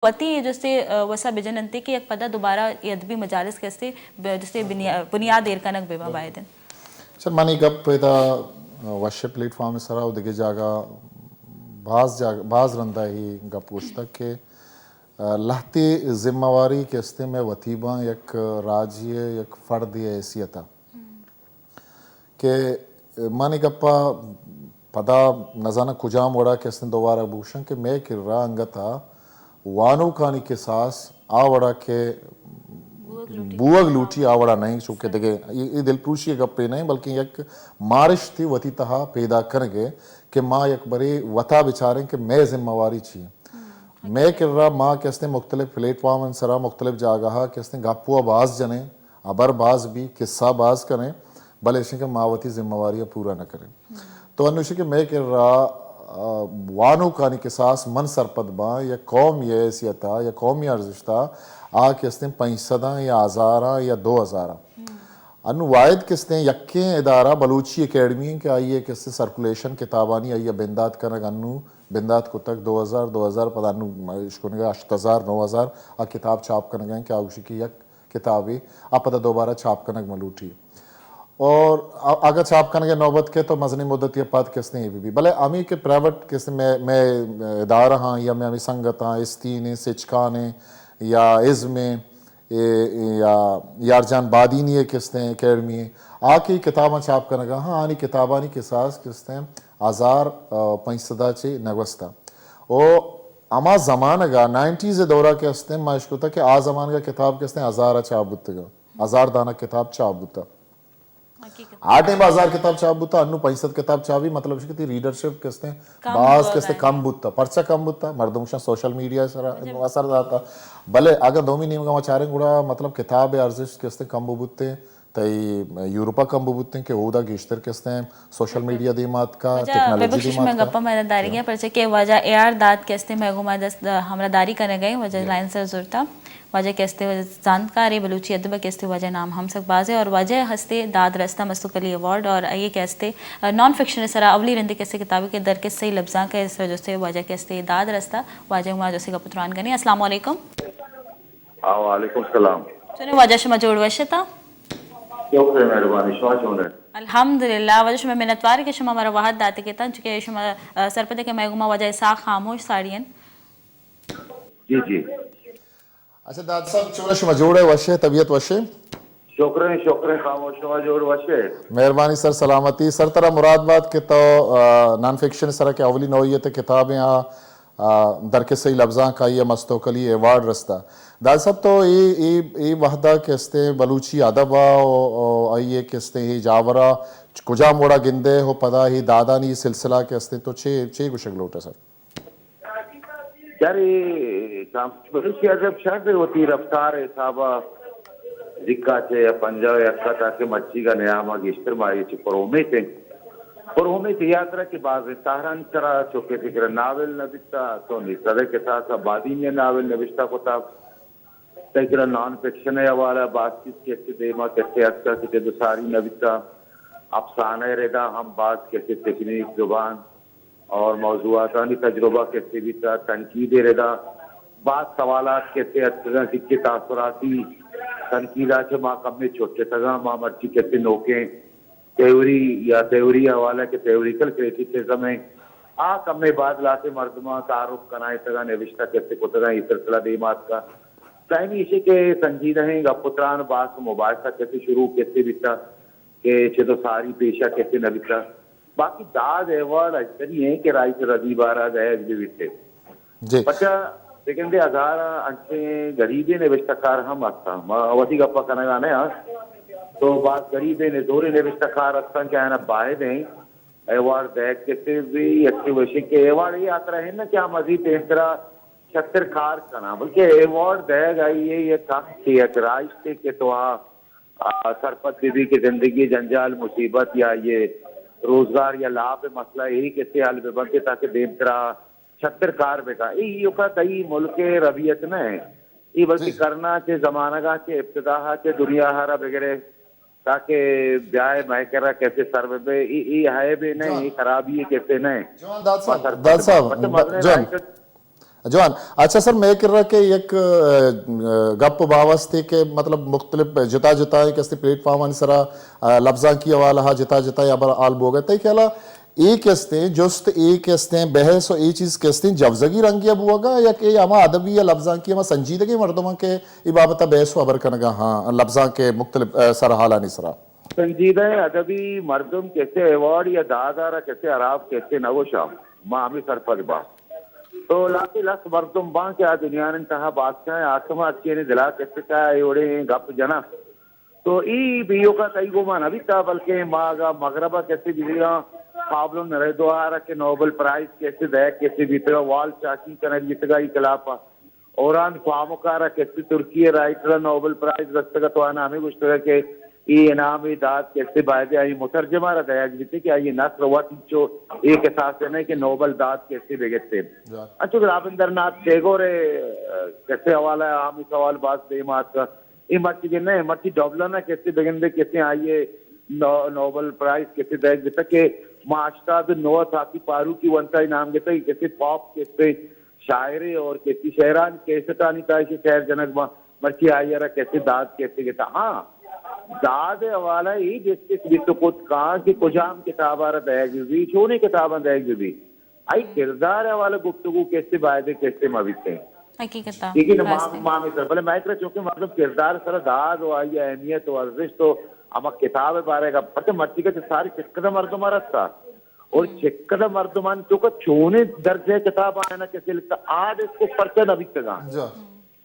वती जैसे वसा बिजनंते के एक पदा दोबारा यदबी मजालिस कैसे जैसे बुनियाद देर कनक बेमा बायदन सर मानी गप पैदा वश प्लेटफॉर्म सरा दिगे जागा बाज रंदा ही गप पुछता के लहती जिम्मेवारी के अस्ते में वतीबा एक राज्य एक फर्द हैसियता के मानी गप्पा पदा नजाना कुजाम वड़ा के अस्ते दोबारा भूषण के मैं किर्रा अंगता वानो कानी के सास आवड़ा के बुअग लूटी आवड़ा नहीं चुके देगे ये दिलप्रूशी गप्पे नहीं बल्कि एक मारिश थी वती तहा पैदा करगे कि माँ एक बड़े वता बिचारें कि मैं जिम्मेवारी छी मैं कर रहा माँ के अस्ते मुख्तलिफ प्लेटफॉर्म सरा मुख्तलिफ जागा के अस्ते गापुआ बाज जने अबर बाज भी किस्सा बाज करें भले इसे के मावती जिम्मेवारियाँ पूरा न करें तो अनुष्य के मैं कर रहा वानो कानी के सास मन सरपद बा या कौम ये हैसियता या कौमी अर्जिश्ता आ किस्ते पैंसदा या हज़ारा या 2000 अनु वायद किस्ते यक्के इदारा बलूची एकेडमी के आइए किस्ते सर्कुलेशन किताबानी आइए बिंदात करक अनु बिंदात को तक 2000 पता अनु इसको निगा 8000 9000 आ किताब छाप करने गए क्या उसी की यक किताबी आ पता दोबारा छाप करने मलूठी और अगर छाप करने के नौबत के तो मजनी मुद्दत ये पद किसने भी भले अमी के प्राइवेट किसने मैं इदारा हाँ या मैं अमी संगत हाँ इस्तीने सिचकाने या इज़्मे या यारजान बादीनी है किसने एकेडमी आके किताबें छाप करने का हाँ आनी किताबानी के साथ किसने 1500 नगवस्ता ओ अमा ज़माना का 90s दौरा के हस्ते माशको था कि आ ज़मान का किताब किसने 1000 छाप बुत्ता 1000 दाना किताब छाप बुत्ता आ टाइम 1000 किताब छाप बुत्ता अन्नू 65 किताब छापी मतलब इसकी रीडरशिप किसने बाज किसने कम बुत्ता पर्चा कम बुत्ता मर्दों का सोशल मीडिया असर दाता भले अगर दोमी नीम का चारे गुड़ा मतलब किताब अर्जिश किसने कम बुत्ते तई यूरोपा कम बुत्ते के ओदा गिश्तर किसने सोशल मीडिया दीमात का टेक्नोलॉजी दीमात का गप्पा मैं दारी गया परचे के वजह एआर दात किसने मैं घुमा दस हमरा दारी करने गए वजह लाइन से जुरता वजह कैसे जानकारी बलूची अदब कैसे वजह नाम हम सब बाजे और वजह हंसते दाद रस्ता मस्तकली अवार्ड और ये कैसे नॉन फिक्शन सरा अवली रंदी कैसे किताबी के दर के सही लफ्जा के इस वजह से वजह कैसे दाद रस्ता वजह हुआ जैसे का पुत्रान करनी अस्सलाम वालेकुम वालेकुम सलाम चुने वजह शमा जोड़ वशता क्यों से मेहरबानी शवा चोने अल्हम्दुलिल्लाह वजह शमा मिन्नतवार के शमा हमारा वाहद दाते के तन चुके शमा सरपदे के मैगुमा वजह सा खामोश साड़ियन जी जी अच्छा दाद साहब चोला शमा जोड़े वशे तबीयत वशे शुक्र खामोश शवा जोड़ वशे मेहरबानी सर सलामती सर तरह मुरादबाद के तो नॉन फिक्शन सर के अवली नौयत किताबें दर के सही लफ्जा का ये मस्तोकली अवार्ड रस्ता दाद साहब तो ये वहदा किस्ते बलूची अदब आइए किस्ते ही जावरा कुजा मोड़ा गिंदे हो पदा ही दादा नी सिलसिला के हस्ते तो छे गुशक लोटा सर यार ये बलूची अदब शायद होती रफ्तार है साहबा जिक्का चे या पंजाब या कता के मच्छी का नयामा गिश्तर मारी चे पर हमें यात्रा के बाद सहारन चरा चौके फिक्र नावल नबिस्ता तो निसरे के साथ बादी में नावल नबिस्ता को तब तकरा नॉन फिक्शन है वाला बातचीत कैसे देमा कैसे अच्छा के दुसारी नबिस्ता अफसाने रेदा हम बात कैसे तकनीक जुबान और मौजूआतानी तजुर्बा कैसे भी था तनकीद रेदा बात सवालात कैसे अच्छा सिक्के तासुराती तनकीदा के माँ कब में छोटे तगा माँ मर्ची कैसे नोके तेवरी हवाला के तेवरिकल क्रिटिसिज्म है आ कम में बाद लाते मर्दमा तारुफ कनाए तगा नविश्ता कैसे को तगा ये सिलसिला देमात का टाइम इसी के संजीदा है पुत्रान बात मुबाशा कैसे शुरू कैसे बिता के चे तो सारी पेशा कैसे न बिता बाकी दाद अवार्ड अजतरी है कि राय से रदी बारा गए बिते बच्चा सेकंड हजार अंचे गरीबे ने विश्तकार हम अच्छा वधी गप्पा करने गाने तो बात गरीबे ने दोरे ने विश्तकार अच्छा क्या है ना बाहे दें अवार्ड देख कैसे भी अच्छे वैसे के अवार्ड ये आता है ना क्या मजीद तेरा छत्तर खार करना बल्कि अवार्ड देगा ये काम किया राष्ट्र के तो सरपत बीबी की जिंदगी जंजाल मुसीबत या ये रोजगार या लाभ मसला यही कैसे हाल में बनते ताकि देवतरा छत्तर कार बेटा ये कई मुल्क के रबियत न है ये बल्कि करना चे जमाना का चे इब्तदा चे दुनिया हारा वगैरह ताकि ब्याह महकरा कैसे सर्वे पे ये है भी नहीं खराबी है कैसे नहीं जवान अच्छा सर मैं कह रहा कि एक गप बावस्ते के मतलब मुख्तलिफ जुता जुता कैसे प्लेटफॉर्म सरा लफ्जा की हवाला हा जुता जुता या बर आल बोगे तय कहला एक कैसे जुस्त एक कैसे बहस और ये चीज कैसे जवजगी रंगिया बुआगा या कि हमा अदबी या लफ्जा की हमा संजीदगी मर्दमा के इबाबता बहस अबर कनगा हाँ लफ्जा के मुख्तलिफ सर हाला निसरा संजीदा अदबी मर्दम कैसे अवार्ड या दादारा कैसे अराब कैसे नवोशा माँ हमें सरपद बा तो लाती लस मर्दम बा क्या दुनिया ने कहा बादशाह आत्मा अच्छी ने दिला कैसे का योड़े गप जना तो ई बियो का कई गुमान अभी था बल्कि मागा मगरबा कैसे बिलिया पाब्लो नरेदोहारा के नोबेल प्राइज कैसे दया कैसे बीतेगा वाल चाकी कनक बीतेगा इकलापा औरान फामुकारा कैसे तुर्की राइटर नोबेल प्राइज रस्तगा तो आना हमें कुछ तरह के ये इनाम दाद कैसे बायदे आई मुतरजमा रहा दया जीते कि ये नस्र जो एक एहसास है ना कि नोबेल दाद कैसे बेगते अच्छा रविंद्रनाथ टैगोर कैसे हवाला है आम सवाल बात बेमात का ये मच्छी के नहीं मच्छी डॉबलाना कैसे बेगंदे कैसे आइए नोबेल प्राइज कैसे दया जीता के मास्टाद नो साथी पारू की वंता इनाम देता कैसे पॉप कैसे शायरे और कैसी शहरान कैसे तानी ताशी शहर जनक मच्छी आई कैसे दाद कैसे कहता हाँ दाद हवाला ही जिसके वित्त को कहा कि कुजाम किताबार दयागी छोने किताबा दयागी आई किरदार हवाला गुफ्तगू कैसे वायदे कैसे मविते हकीकता ठीक है माँ में सर भले मैं चूंकि मतलब किरदार सर दाद हो आई अहमियत हो अर्जिश तो हम किताब बारे का पता मर्ची का सारी चिक्कदा मर्दमा रस्ता और चिक्कदा मर्दमान चूंकि छोने दर्जे किताब आया ना कैसे लिखता आज इसको पर्चा नबी तगा